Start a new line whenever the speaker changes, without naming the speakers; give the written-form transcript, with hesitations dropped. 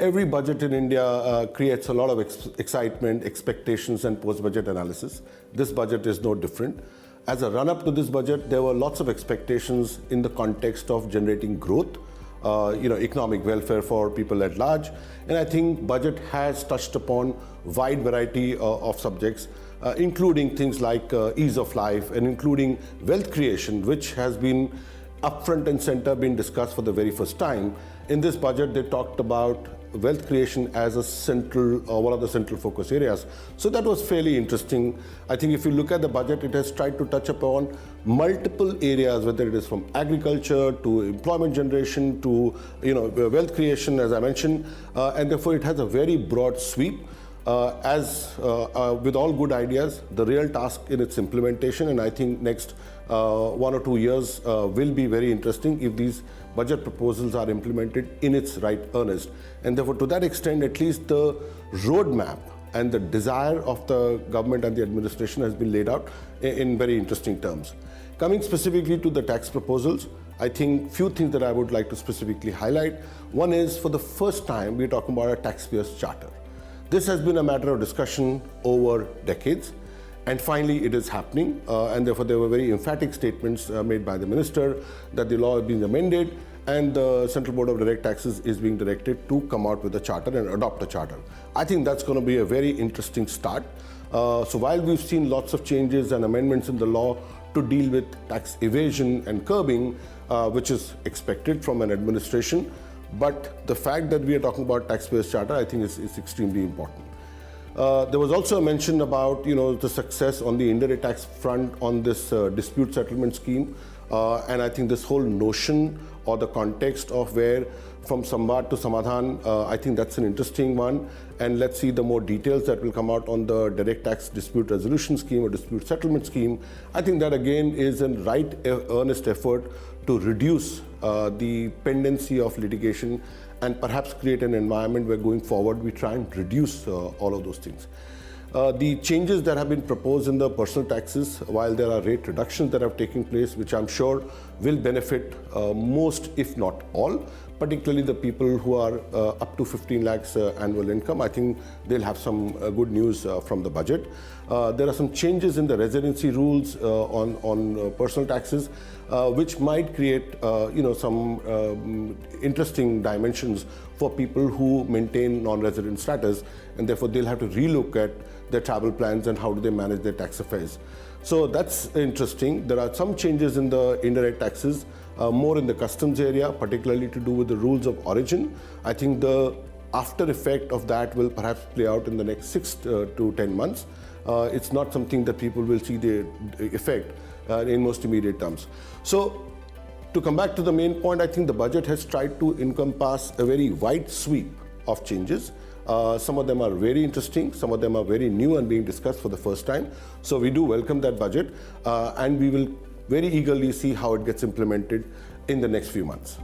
every budget in India creates a lot of excitement, expectations, and post-budget analysis. This budget is no different. As a run-up to this budget, there were lots of expectations in the context of generating growth, economic welfare for people at large. And I think budget has touched upon wide variety of subjects, including things like ease of life and including wealth creation, which has been upfront and center being discussed for the very first time. In this budget, they talked about wealth creation as a central, one of the central focus areas. So that was fairly interesting. I think if you look at the budget, it has tried to touch upon multiple areas, whether it is from agriculture to employment generation to wealth creation, as I mentioned, and therefore it has a very broad sweep. With all good ideas, the real task in its implementation, and I think next 1 or 2 years will be very interesting if these budget proposals are implemented in its right earnest. And therefore, to that extent, at least the roadmap and the desire of the government and the administration has been laid out in very interesting terms. Coming specifically to the tax proposals, I think few things that I would like to specifically highlight. One is, for the first time, we're talking about a taxpayer's charter. This has been a matter of discussion over decades, and finally it is happening, and therefore there were very emphatic statements made by the minister that the law is being amended and the Central Board of Direct Taxes is being directed to come out with a charter and adopt a charter. I think that's going to be a very interesting start. So while we've seen lots of changes and amendments in the law to deal with tax evasion and curbing, which is expected from an administration, but the fact that we are talking about taxpayers' charter, I think is extremely important. There was also a mention about the success on the indirect tax front on this dispute settlement scheme, and I think this whole notion or the context of where from Samvad to Samadhan, I think that's an interesting one, and let's see the more details that will come out on the direct tax dispute resolution scheme or dispute settlement scheme. I think that again is a right earnest effort to reduce the pendency of litigation and perhaps create an environment where going forward we try and reduce all of those things. The changes that have been proposed in the personal taxes, while there are rate reductions that have taken place, which I'm sure will benefit most, if not all, particularly the people who are up to 15 lakhs annual income. I think they'll have some good news from the budget. There are some changes in the residency rules on personal taxes, which might create some interesting dimensions for people who maintain non-resident status, and therefore they'll have to relook at their travel plans and how do they manage their tax affairs. So that's interesting. There are some changes in the indirect taxes, more in the customs area, particularly to do with the rules of origin. I think the after effect of that will perhaps play out in the next 6 to 10 months. It's not something that people will see the effect in most immediate terms. So to come back to the main point, I think the budget has tried to encompass a very wide sweep of changes. Some of them are very interesting, some of them are very new and being discussed for the first time. So we do welcome that budget, and we will very eagerly see how it gets implemented in the next few months.